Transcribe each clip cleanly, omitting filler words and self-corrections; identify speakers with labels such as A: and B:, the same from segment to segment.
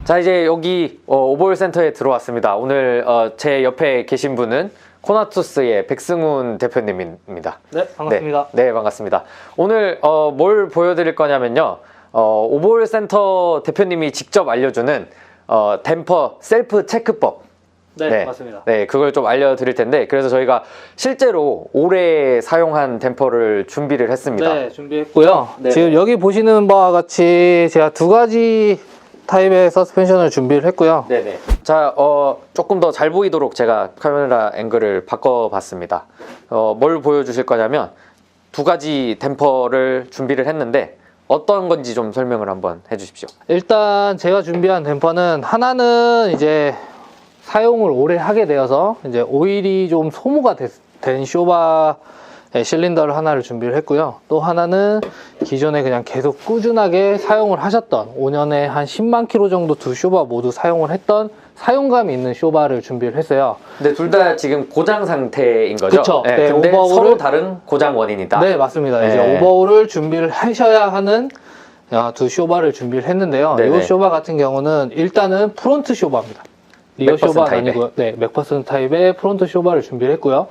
A: 자, 이제 여기 오보일 센터에 들어왔습니다. 오늘 제 옆에 계신 분은 코나투스의 백승훈 대표님입니다.
B: 네, 반갑습니다.
A: 네, 반갑습니다. 오늘 뭘 보여드릴 거냐면요. 오보일 센터 대표님이 직접 알려주는 댐퍼 셀프 체크법.
B: 네, 맞습니다.
A: 네, 그걸 좀 알려드릴 텐데, 그래서 저희가 실제로 오래 사용한 댐퍼를 준비를 했습니다.
B: 네, 준비했고요.
A: 네.
B: 지금 여기 보시는 바와 같이 제가 두 가지 타입의 서스펜션을 준비를 했고요.
A: 네네. 자, 조금 더 잘 보이도록 제가 카메라 앵글을 바꿔봤습니다. 뭘 보여주실 거냐면 두 가지 댐퍼를 준비를 했는데 어떤 건지 좀 설명을 한번 해주십시오.
B: 일단 제가 준비한 댐퍼는 하나는 이제 사용을 오래 하게 되어서 이제 오일이 좀 소모가 된 쇼바 실린더를 하나를 준비를 했고요. 또 하나는 기존에 그냥 계속 꾸준하게 사용을 하셨던 5년에 한 10만 킬로 정도 두 쇼바 모두 사용을 했던 사용감이 있는 쇼바를 준비를 했어요.
A: 근데 둘 다 지금 고장 상태인 거죠?
B: 그쵸.
A: 네,
B: 네,
A: 근데
B: 오버홀을
A: 서로 다른 고장 원인이다.
B: 네, 맞습니다.
A: 네.
B: 이제 오버홀을 준비를 하셔야 하는 두 쇼바를 준비를 했는데요.
A: 네네.
B: 이 쇼바 같은 경우는 일단은 프론트 쇼바입니다. 리어
A: 맥퍼슨
B: 쇼바는
A: 타입의.
B: 아니고요. 네, 맥퍼슨 타입의 프론트 쇼바를 준비를 했고요.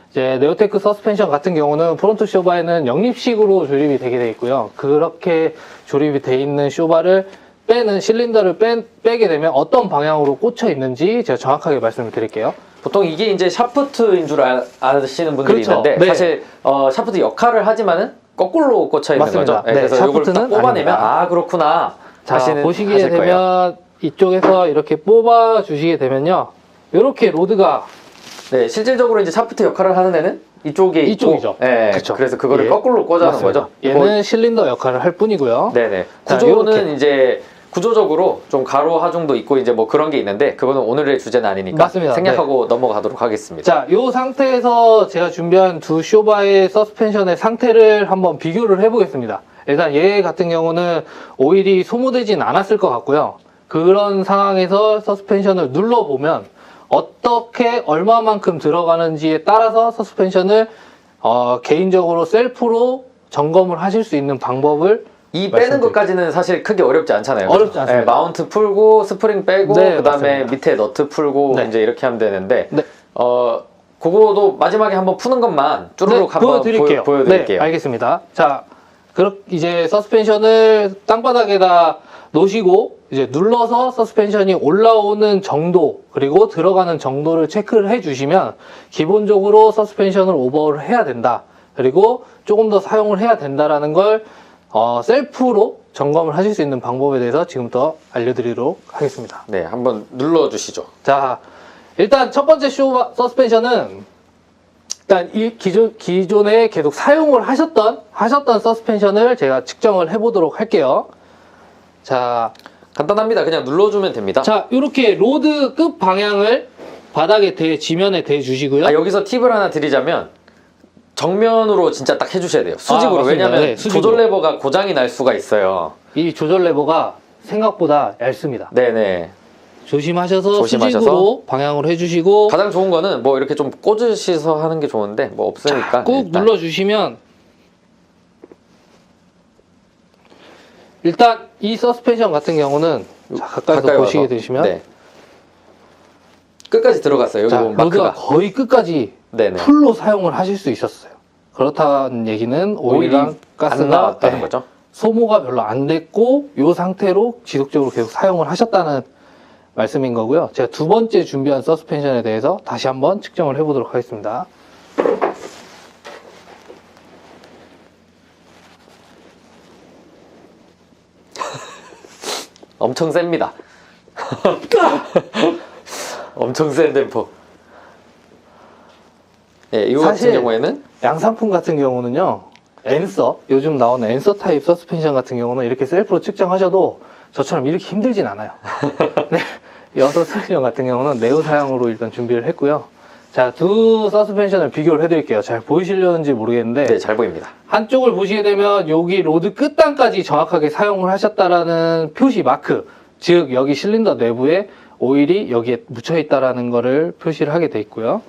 B: 이제 네오테크 서스펜션 같은 경우는 프론트 쇼바에는 역립식으로 조립이 되게 되어 있고요. 그렇게 조립이 되어 있는 쇼바를 빼는 실린더를 빼게 되면 어떤 방향으로 꽂혀 있는지 제가 정확하게 말씀을 드릴게요.
A: 보통 이게 이제 샤프트인 줄 아시는 분들이
B: 그렇죠.
A: 있는데
B: 네.
A: 사실 샤프트 역할을 하지만 거꾸로 꽂혀 있는
B: 맞습니다.
A: 거죠.
B: 네,
A: 그래서 이걸 딱
B: 샤프트는
A: 뽑아내면
B: 아닙니다.
A: 아, 그렇구나.
B: 자,
A: 하시는
B: 보시게
A: 하실
B: 되면
A: 거예요.
B: 이쪽에서 이렇게 뽑아 주시게 되면요. 이렇게 로드가
A: 네, 실질적으로 이제 샤프트 역할을 하는 애는 이쪽에
B: 이쪽이죠.
A: 있고, 네,
B: 그쵸.
A: 그래서 그거를
B: 예.
A: 거꾸로 꽂아놓은
B: 맞습니다.
A: 거죠.
B: 얘는 실린더 역할을 할 뿐이고요.
A: 네네.
B: 자,
A: 구조는
B: 요렇게.
A: 이제 구조적으로 좀 가로 하중도 있고 이제 뭐 그런 게 있는데 그거는 오늘의 주제는 아니니까
B: 맞습니다.
A: 생략하고 넘어가도록 하겠습니다.
B: 자, 이 상태에서 제가 준비한 두 쇼바의 서스펜션의 상태를 한번 비교를 해보겠습니다. 일단 얘 같은 경우는 오일이 소모되진 않았을 것 같고요. 그런 상황에서 서스펜션을 눌러보면 어떻게 얼마만큼 들어가는지에 따라서 서스펜션을 개인적으로 셀프로 점검을 하실 수 있는 방법을
A: 이 빼는
B: 말씀드릴게요.
A: 것까지는 사실 크게 어렵지 않잖아요.
B: 어렵지 않습니다.
A: 네, 마운트 풀고 스프링 빼고
B: 네,
A: 그다음에
B: 맞습니다.
A: 밑에 너트 풀고
B: 네.
A: 이제 이렇게 하면 되는데
B: 네.
A: 그거도 마지막에 한번 푸는 것만 쭈루룩 한번
B: 보여드릴게요.
A: 보여드릴게요.
B: 네, 알겠습니다. 자, 이제 서스펜션을 땅바닥에다 놓으시고 이제 눌러서 서스펜션이 올라오는 정도 그리고 들어가는 정도를 체크를 해주시면 기본적으로 서스펜션을 오버홀을 해야 된다. 그리고 조금 더 사용을 해야 된다라는 걸 셀프로 점검을 하실 수 있는 방법에 대해서 지금부터 알려드리도록 하겠습니다.
A: 네, 한번 눌러주시죠.
B: 자, 일단 첫 번째 서스펜션은 일단 이 기존에 계속 사용을 하셨던 서스펜션을 제가 측정을 해보도록 할게요. 자,
A: 간단합니다. 그냥 눌러주면 됩니다.
B: 자, 이렇게 로드 끝 방향을 바닥에 지면에 대주시고요.
A: 여기서 팁을 하나 드리자면 정면으로 진짜 딱 해주셔야 돼요. 수직으로.
B: 맞습니다.
A: 왜냐면
B: 네, 수직으로.
A: 조절 레버가 고장이 날 수가 있어요.
B: 이 조절 레버가 생각보다 얇습니다.
A: 네네.
B: 조심하셔서
A: 조심하셔서.
B: 수직으로 방향으로 해주시고
A: 가장 좋은 거는 뭐 이렇게 좀 꽂으셔서 하는 게 좋은데 뭐 없으니까
B: 꾹
A: 일단.
B: 눌러주시면 일단 이 서스펜션 같은 경우는 자, 가까이서
A: 가까이
B: 보시게
A: 와서.
B: 되시면
A: 네. 끝까지 들어갔어요. 여기
B: 자,
A: 보면
B: 로드가
A: 마크가.
B: 거의 끝까지
A: 네네.
B: 풀로 사용을 하실 수 있었어요. 그렇다는 얘기는
A: 오일이
B: 오일이랑
A: 안
B: 가스가
A: 나왔다는
B: 네,
A: 거죠.
B: 소모가 별로 안 됐고 이 상태로 지속적으로 계속 사용을 하셨다는 말씀인 거고요. 제가 두 번째 준비한 서스펜션에 대해서 다시 한번 측정을 해보도록 하겠습니다.
A: 엄청 셉니다. 엄청 센 댐퍼. 네, 이거 같은
B: 사실
A: 경우에는
B: 양산품 같은 경우는요, 앤서, 요즘 나오는 앤서 타입 서스펜션 같은 경우는 이렇게 셀프로 측정하셔도 저처럼 이렇게 힘들진 않아요. 네, 여섯 서스펜션 같은 경우는 네오 사양으로 일단 준비를 했고요. 자, 두 서스펜션을 비교를 해드릴게요. 잘 보이시려는지 모르겠는데,
A: 네, 잘 보입니다.
B: 한쪽을 보시게 되면 여기 로드 끝단까지 정확하게 사용을 하셨다라는 표시 마크, 즉 여기 실린더 내부에 오일이 여기에 묻혀 있다라는 거를 표시를 하게 돼 있고요.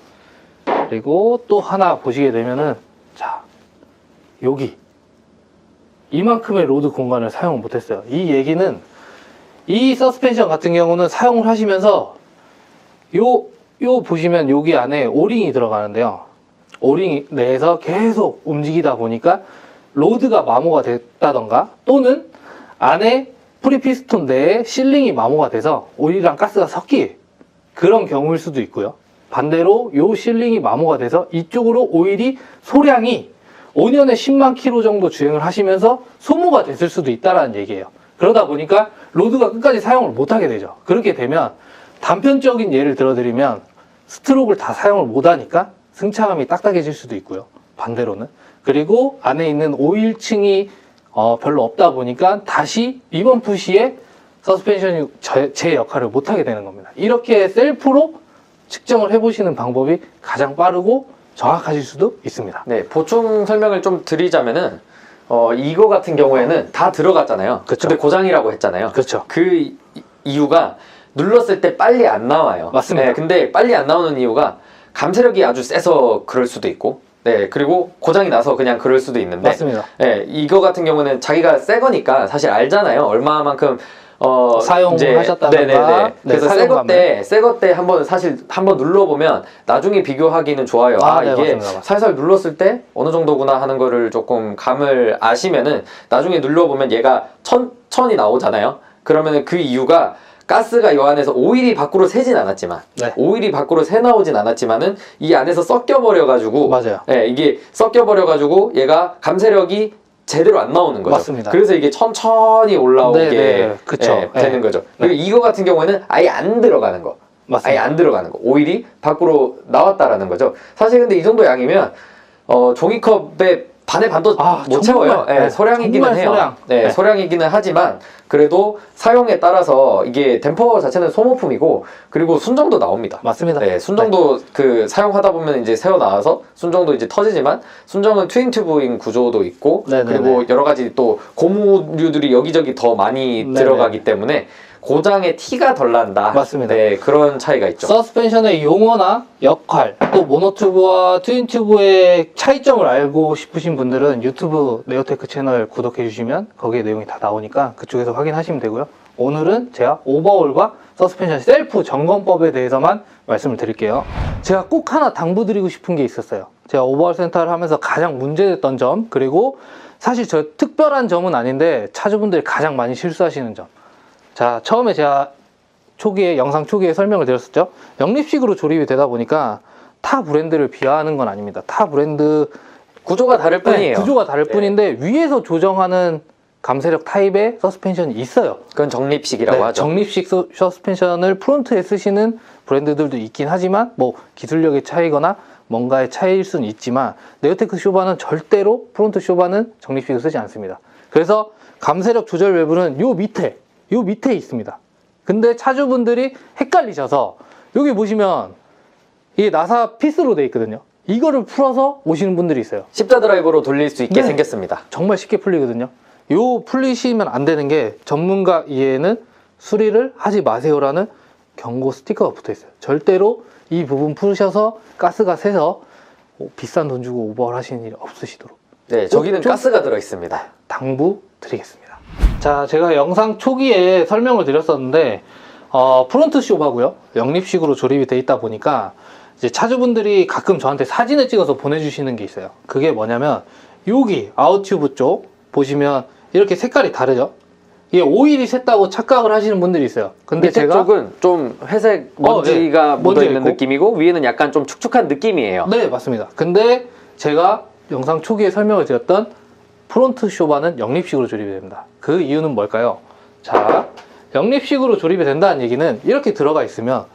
B: 그리고 또 하나 보시게 되면은 자, 여기 이만큼의 로드 공간을 사용을 못했어요. 이 얘기는 이 서스펜션 같은 경우는 사용을 하시면서 요 보시면 여기 안에 오링이 들어가는데요. 오링 내에서 계속 움직이다 보니까 로드가 마모가 됐다던가 또는 안에 프리피스톤 내에 실링이 마모가 돼서 오일이랑 가스가 섞인 그런 경우일 수도 있고요. 반대로 요 실링이 마모가 돼서 이쪽으로 오일이 소량이 5년에 10만 킬로 정도 주행을 하시면서 소모가 됐을 수도 있다는 얘기예요. 그러다 보니까 로드가 끝까지 사용을 못하게 되죠. 그렇게 되면 단편적인 예를 들어드리면 스트로크를 다 사용을 못하니까 승차감이 딱딱해질 수도 있고요. 반대로는. 그리고 안에 있는 오일층이 별로 없다 보니까 다시 리번 푸시에 서스펜션이 제 역할을 못하게 되는 겁니다. 이렇게 셀프로 측정을 해보시는 방법이 가장 빠르고 정확하실 수도 있습니다.
A: 네, 보충 설명을 좀 드리자면은 이거 같은 경우에는 다 들어갔잖아요.
B: 그쵸.
A: 근데 고장이라고 했잖아요.
B: 그렇죠.
A: 그 이유가 눌렀을 때 빨리 안 나와요.
B: 맞습니다.
A: 네, 근데 빨리 안 나오는 이유가 감세력이 아주 세서 그럴 수도 있고, 네, 그리고 고장이 나서 그냥 그럴 수도 있는데,
B: 맞습니다.
A: 네, 이거 같은 경우는 자기가 새 거니까 사실 알잖아요. 얼마만큼
B: 사용하셨다던가.
A: 네네네.
B: 네,
A: 그래서 새 거 때 한번 사실 한번 눌러보면 나중에 비교하기는 좋아요.
B: 네,
A: 이게
B: 맞습니다.
A: 살살 눌렀을 때 어느 정도구나 하는 거를 조금 감을 아시면은 나중에 눌러보면 얘가 천천히 나오잖아요. 그러면은 그 이유가 가스가 이 안에서 오일이 밖으로 새진 않았지만,
B: 네.
A: 오일이 밖으로 새 나오진 않았지만은 이 안에서 섞여버려가지고,
B: 맞아요.
A: 네, 이게 섞여버려가지고 얘가 감세력이 제대로 안 나오는 거죠.
B: 맞습니다.
A: 그래서 이게 천천히 올라오게
B: 네, 그쵸.
A: 되는 거죠. 그리고 이거 같은 경우에는 아예 안 들어가는 거.
B: 맞습니다.
A: 아예 안 들어가는 거. 오일이 밖으로 나왔다라는 거죠. 사실 근데 이 정도 양이면 종이컵의 반의 반도 못
B: 정말,
A: 채워요. 네,
B: 네,
A: 소량이기는
B: 정말
A: 해요.
B: 소량.
A: 네,
B: 네.
A: 소량이기는 하지만 그래도 사용에 따라서 이게 댐퍼 자체는 소모품이고 그리고 순정도 나옵니다.
B: 맞습니다.
A: 네, 순정도 그 사용하다 보면 이제 새어 나와서 순정도 이제 터지지만 순정은 트윈 튜브인 구조도 있고
B: 네네네.
A: 그리고 여러 가지 또 고무류들이 여기저기 더 많이
B: 네네.
A: 들어가기 때문에 고장의 티가 덜 난다.
B: 맞습니다.
A: 네, 그런 차이가 있죠.
B: 서스펜션의 용어나 역할, 또 모노튜브와 트윈튜브의 차이점을 알고 싶으신 분들은 유튜브 네오테크 채널 구독해 주시면 거기에 내용이 다 나오니까 그쪽에서 확인하시면 되고요. 오늘은 제가 오버홀과 서스펜션 셀프 점검법에 대해서만 말씀을 드릴게요. 제가 꼭 하나 당부드리고 싶은 게 있었어요. 제가 오버홀 센터를 하면서 가장 문제됐던 점, 그리고 사실 저 특별한 점은 아닌데 차주분들이 가장 많이 실수하시는 점. 자, 처음에 제가 영상 초기에 설명을 드렸었죠. 역립식으로 조립이 되다 보니까 타 브랜드를 비하하는 건 아닙니다. 타 브랜드
A: 구조가 다를 뿐이에요.
B: 구조가 다를 뿐인데 위에서 조정하는 감세력 타입의 서스펜션이 있어요.
A: 그건 정립식이라고 하죠.
B: 정립식 서스펜션을 프론트에 쓰시는 브랜드들도 있긴 하지만 뭐 기술력의 차이거나 뭔가의 차이일 수는 있지만 네오테크 쇼바는 절대로 프론트 쇼바는 정립식을 쓰지 않습니다. 그래서 감세력 조절 밸브는 요 밑에 있습니다. 근데 차주분들이 헷갈리셔서 여기 보시면 이게 나사 피스로 돼 있거든요. 이거를 풀어서 오시는 분들이 있어요.
A: 십자 드라이버로 돌릴 수 있게
B: 네.
A: 생겼습니다.
B: 정말 쉽게 풀리거든요. 요 풀리시면 안 되는 게 전문가 이해에는 수리를 하지 마세요라는 경고 스티커가 붙어 있어요. 절대로 이 부분 풀으셔서 가스가 새서 비싼 돈 주고 오버홀 하시는 일이 없으시도록
A: 네, 저기는 가스가 들어 있습니다.
B: 당부 드리겠습니다. 자, 제가 영상 초기에 설명을 드렸었는데 프론트 쇼바고요. 역립식으로 조립이 돼 있다 보니까 이제 차주분들이 가끔 저한테 사진을 찍어서 보내주시는 게 있어요. 그게 뭐냐면 여기 아웃튜브 쪽 보시면 이렇게 색깔이 다르죠. 이게 오일이 샜다고 착각을 하시는 분들이 있어요. 근데
A: 밑에
B: 제가
A: 쪽은 좀 회색 먼지가
B: 네.
A: 묻어 있는
B: 있고.
A: 느낌이고 위에는 약간 좀 축축한 느낌이에요.
B: 네, 맞습니다. 근데 제가 영상 초기에 설명을 드렸던 프론트 쇼바는 역립식으로 조립이 됩니다. 그 이유는 뭘까요? 자, 역립식으로 조립이 된다는 얘기는 이렇게 들어가 있으면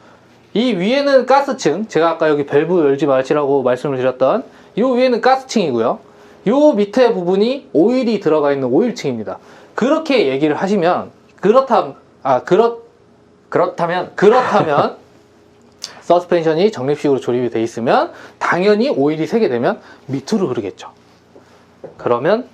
B: 이 위에는 가스층, 제가 아까 여기 밸브 열지 말지라고 말씀을 드렸던 이 위에는 가스층이고요. 이 밑에 부분이 오일이 들어가 있는 오일층입니다. 그렇게 얘기를 하시면 그렇다면 서스펜션이 정립식으로 조립이 돼 있으면 당연히 오일이 새게 되면 밑으로 흐르겠죠. 그러면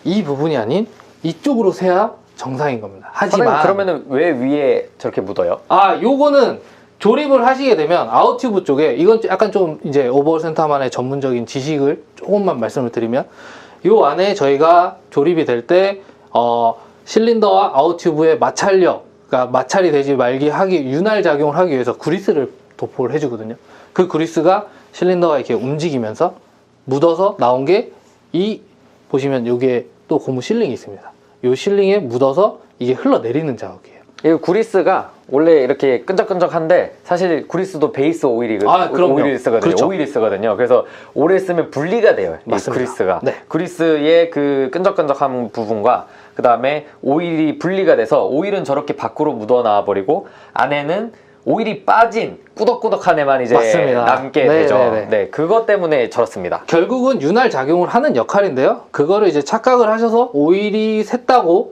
B: 이 부분이 아닌 이쪽으로 새야 정상인 겁니다. 하지만
A: 그러면은 왜 위에 저렇게 묻어요?
B: 요거는 조립을 하시게 되면 아웃튜브 쪽에 이건 약간 좀 이제 오버홀 센터만의 전문적인 지식을 조금만 말씀을 드리면 요 안에 저희가 조립이 될 때 실린더와 아웃튜브의 마찰력 그러니까 마찰이 되지 말게 하기, 윤활 작용을 하기 위해서 그리스를 도포를 해주거든요. 그 그리스가 실린더가 이렇게 움직이면서 묻어서 나온 게 이 보시면 이게 또 고무 실링이 있습니다. 이 실링에 묻어서 이게 흘러내리는 작업이에요.
A: 이 구리스가 원래 이렇게 끈적끈적한데 사실 구리스도 베이스 오일이
B: 그럼요.
A: 오일을 쓰거든요.
B: 그렇죠.
A: 오일이 쓰거든요. 그래서 오래 쓰면 분리가 돼요. 이
B: 맞습니다.
A: 구리스가.
B: 네.
A: 구리스의 그 끈적끈적한 부분과 그 다음에 오일이 분리가 돼서 오일은 저렇게 밖으로 묻어나와 버리고 안에는 오일이 빠진 꾸덕꾸덕한 애만 이제
B: 맞습니다.
A: 남게
B: 네,
A: 되죠.
B: 네, 네.
A: 네, 그것 때문에 저렇습니다.
B: 결국은 윤활 작용을 하는 역할인데요. 그거를 이제 착각을 하셔서 오일이 샜다고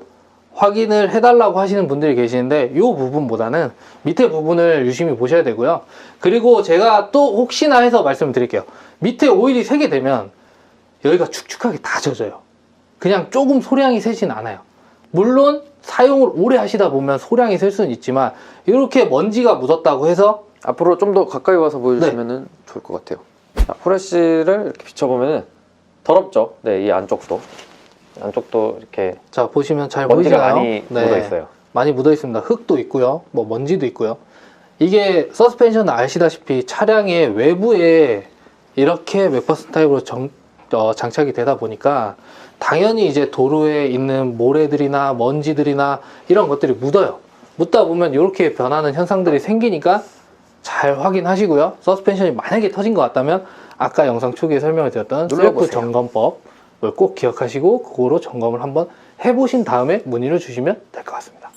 B: 확인을 해달라고 하시는 분들이 계시는데 이 부분보다는 밑에 부분을 유심히 보셔야 되고요. 그리고 제가 또 혹시나 해서 말씀드릴게요. 밑에 오일이 새게 되면 여기가 축축하게 다 젖어요. 그냥 조금 소량이 새진 않아요. 물론 사용을 오래 하시다 보면 소량이 셀 수는 있지만 이렇게 먼지가 묻었다고 해서
A: 앞으로 좀 더 가까이 와서 보여주시면 좋을 것 같아요. 자, 후레쉬를 이렇게 비춰보면 더럽죠. 네, 이 안쪽도 이렇게
B: 자 보시면 잘
A: 먼지가
B: 보이시나요?
A: 많이 묻어 있어요.
B: 많이 묻어 있습니다. 흙도 있고요. 뭐 먼지도 있고요. 이게 서스펜션 아시다시피 차량의 외부에 이렇게 맥퍼슨 타입으로 장착이 되다 보니까 당연히 이제 도로에 있는 모래들이나 먼지들이나 이런 것들이 묻어요. 묻다 보면 이렇게 변하는 현상들이 생기니까 잘 확인하시고요. 서스펜션이 만약에 터진 것 같다면 아까 영상 초기에 설명을 드렸던 셀프
A: 눌러보세요.
B: 점검법을 꼭 기억하시고 그거로 점검을 한번 해보신 다음에 문의를 주시면 될 것 같습니다.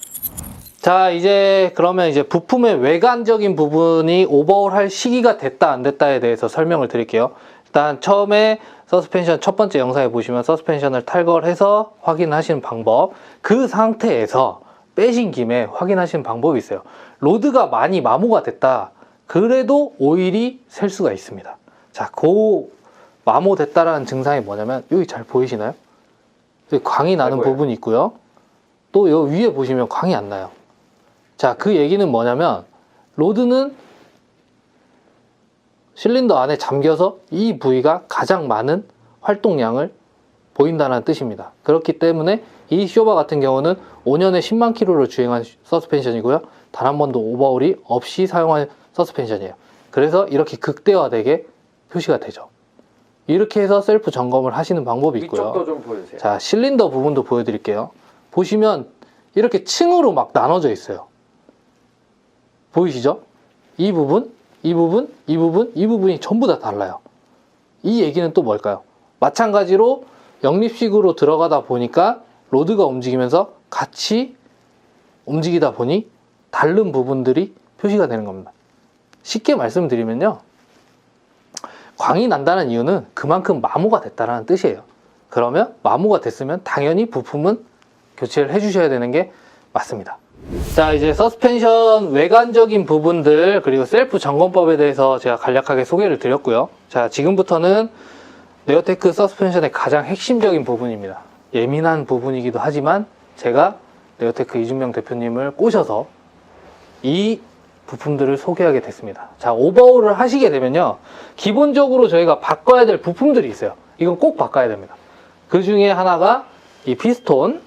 B: 자, 이제 그러면 이제 부품의 외관적인 부분이 오버홀 할 시기가 됐다 안 됐다에 대해서 설명을 드릴게요. 일단 처음에 서스펜션 첫 번째 영상에 보시면 서스펜션을 탈거해서 확인하시는 방법, 그 상태에서 빼신 김에 확인하시는 방법이 있어요. 로드가 많이 마모가 됐다, 그래도 오일이 셀 수가 있습니다. 자, 그 마모 됐다라는 증상이 뭐냐면 여기 잘 보이시나요? 여기 광이 나는
A: 보여요.
B: 부분이 있고요. 또 여기 위에 보시면 광이 안 나요. 자, 그 얘기는 뭐냐면 로드는 실린더 안에 잠겨서 이 부위가 가장 많은 활동량을 보인다는 뜻입니다. 그렇기 때문에 이 쇼바 같은 경우는 5년에 10만 킬로를 주행한 서스펜션이고요. 단 한 번도 오버홀이 없이 사용한 서스펜션이에요. 그래서 이렇게 극대화되게 표시가 되죠. 이렇게 해서 셀프 점검을 하시는 방법이 있고요.
A: 이쪽도 좀 보여주세요.
B: 자, 실린더 부분도 보여드릴게요. 보시면 이렇게 층으로 막 나눠져 있어요. 보이시죠? 이 부분, 이 부분, 이 부분, 이 부분이 전부 다 달라요. 이 얘기는 또 뭘까요? 마찬가지로 역립식으로 들어가다 보니까 로드가 움직이면서 같이 움직이다 보니 다른 부분들이 표시가 되는 겁니다. 쉽게 말씀드리면요, 광이 난다는 이유는 그만큼 마모가 됐다는 뜻이에요. 그러면 마모가 됐으면 당연히 부품은 교체를 해주셔야 되는 게 맞습니다. 자, 이제 서스펜션 외관적인 부분들 그리고 셀프 점검법에 대해서 제가 간략하게 소개를 드렸고요. 자, 지금부터는 네오테크 서스펜션의 가장 핵심적인 부분입니다. 예민한 부분이기도 하지만 제가 네오테크 이준명 대표님을 꼬셔서 이 부품들을 소개하게 됐습니다. 자, 오버홀을 하시게 되면요, 기본적으로 저희가 바꿔야 될 부품들이 있어요. 이건 꼭 바꿔야 됩니다. 그 중에 하나가 이 피스톤,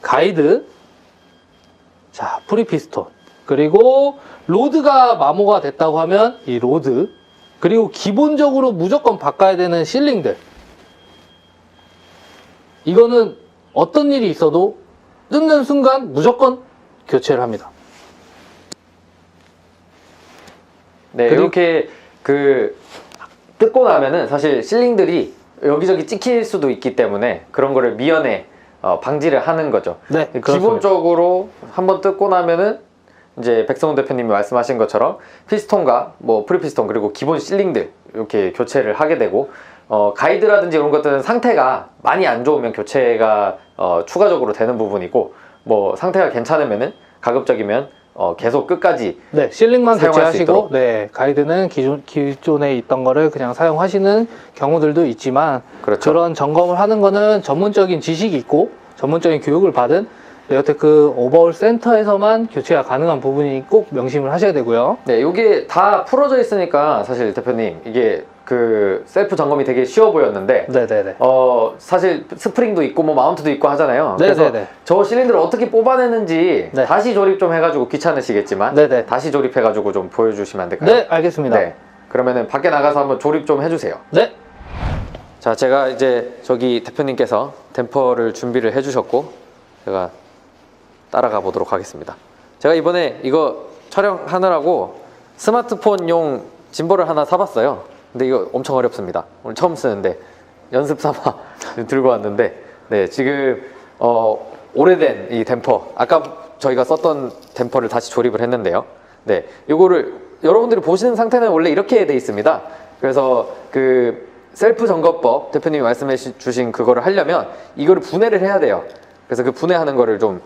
B: 가이드, 자, 프리피스톤, 그리고 로드가 마모가 됐다고 하면 이 로드, 그리고 기본적으로 무조건 바꿔야 되는 실링들. 이거는 어떤 일이 있어도 뜯는 순간 무조건 교체를 합니다.
A: 네,
B: 그리고-
A: 이렇게 뜯고 나면은 사실 실링들이 여기저기 찍힐 수도 있기 때문에 그런 거를 미연에 방지를 하는 거죠.
B: 네,
A: 기본적으로 한번 뜯고 나면은 이제 백성훈 대표님이 말씀하신 것처럼 피스톤과 뭐 프리피스톤 그리고 기본 실링들 이렇게 교체를 하게 되고, 가이드라든지 이런 것들은 상태가 많이 안 좋으면 교체가 추가적으로 되는 부분이고, 뭐 상태가 괜찮으면은 가급적이면 계속 끝까지
B: 네, 실링만
A: 사용할 수
B: 교체하시고,
A: 있도록.
B: 네, 가이드는 기존에 있던 거를 그냥 사용하시는 경우들도 있지만,
A: 그렇죠.
B: 그런 점검을 하는 거는 전문적인 지식이 있고 전문적인 교육을 받은 네오테크 오버홀 센터에서만 교체가 가능한 부분이 꼭 명심을 하셔야 되고요.
A: 네, 이게 다 풀어져 있으니까 사실 대표님 이게 그 셀프 점검이 되게 쉬워 보였는데
B: 네네네.
A: 사실 스프링도 있고 뭐 마운트도 있고 하잖아요.
B: 네네네.
A: 그래서 저 실린더를 어떻게 뽑아내는지
B: 네.
A: 다시 조립 좀 해가지고 귀찮으시겠지만
B: 네네.
A: 다시 조립해가지고 좀 보여주시면 안 될까요?
B: 네, 알겠습니다.
A: 네. 그러면은 밖에 나가서 한번 조립 좀 해주세요.
B: 네.
A: 자, 제가 이제 저기 대표님께서 댐퍼를 준비를 해주셨고 제가 따라가 보도록 하겠습니다. 제가 이번에 이거 촬영하느라고 스마트폰용 짐볼을 하나 사봤어요. 근데 이거 엄청 어렵습니다. 오늘 처음 쓰는데 연습 삼아 들고 왔는데 네, 지금 오래된 이 댐퍼, 아까 저희가 썼던 댐퍼를 다시 조립을 했는데요. 네, 이거를 여러분들이 보시는 상태는 원래 이렇게 돼 있습니다. 그래서 그 셀프 점검법 대표님이 말씀해 주신 그거를 하려면 이거를 분해를 해야 돼요. 그래서 그 분해하는 거를 좀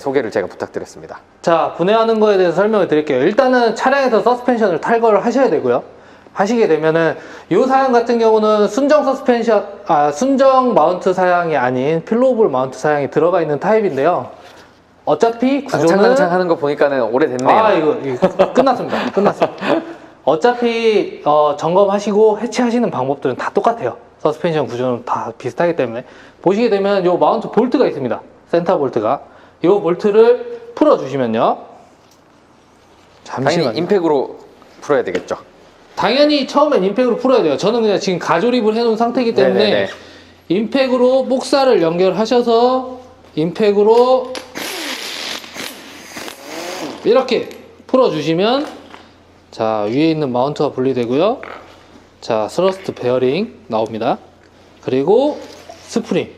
A: 소개를 제가 부탁드렸습니다.
B: 자, 분해하는 거에 대해서 설명을 드릴게요. 일단은 차량에서 서스펜션을 탈거를 하셔야 되고요. 하시게 되면은 이 사양 같은 경우는 순정 서스펜션, 순정 마운트 사양이 아닌 필로볼 마운트 사양이 들어가 있는 타입인데요. 어차피 구조는
A: 낭창낭창 하는 거 보니까는 오래됐네요.
B: 이거 끝났습니다. 끝났습니다. 어차피 점검하시고 해체하시는 방법들은 다 똑같아요. 서스펜션 구조는 다 비슷하기 때문에 보시게 되면 이 마운트 볼트가 있습니다. 센터 볼트가. 이 볼트를 풀어주시면요. 잠시만요.
A: 당연히 임팩으로 풀어야 되겠죠.
B: 당연히 처음엔 임팩으로 풀어야 돼요. 저는 그냥 지금 가조립을 해놓은 상태이기 때문에
A: 네네네.
B: 임팩으로 복사를 연결하셔서 임팩으로 이렇게 풀어주시면 자, 위에 있는 마운트가 분리되고요. 자, 스러스트 베어링 나옵니다. 그리고 스프링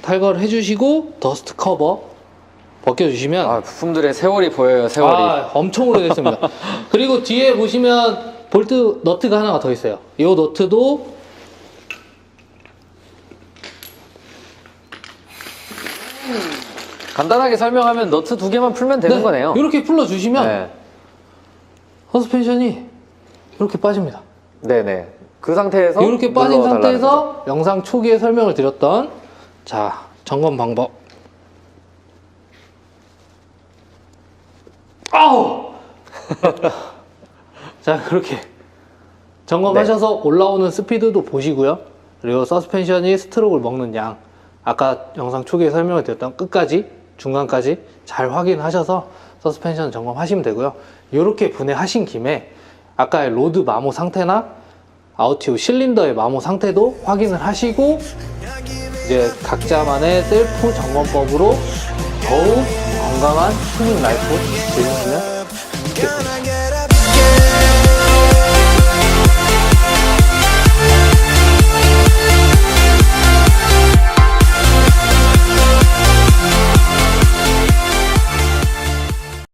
B: 탈거를 해주시고 더스트 커버 벗겨주시면
A: 부품들의 세월이 보여요. 세월이.
B: 엄청 오래됐습니다. 그리고 뒤에 보시면 볼트 너트가 하나가 더 있어요. 이 너트도
A: 간단하게 설명하면 너트 2개만 풀면 되는 거네요.
B: 이렇게 풀어주시면
A: 네.
B: 서스펜션이 이렇게 빠집니다.
A: 네네. 그 상태에서
B: 이렇게 빠진
A: 눌러달라는 거죠.
B: 상태에서 영상 초기에 설명을 드렸던 자, 점검 방법. 아우! 자, 그렇게 점검하셔서 올라오는 스피드도 보시고요. 그리고 서스펜션이 스트로크를 먹는 양, 아까 영상 초기에 설명을 드렸던 끝까지, 중간까지 잘 확인하셔서 서스펜션 점검하시면 되고요. 이렇게 분해하신 김에 아까의 로드 마모 상태나 아우티오 실린더의 마모 상태도 확인을 하시고 이제 각자만의 셀프 점검법으로 더욱 건강한 튜닝 라이프 즐기시면 좋겠습니다.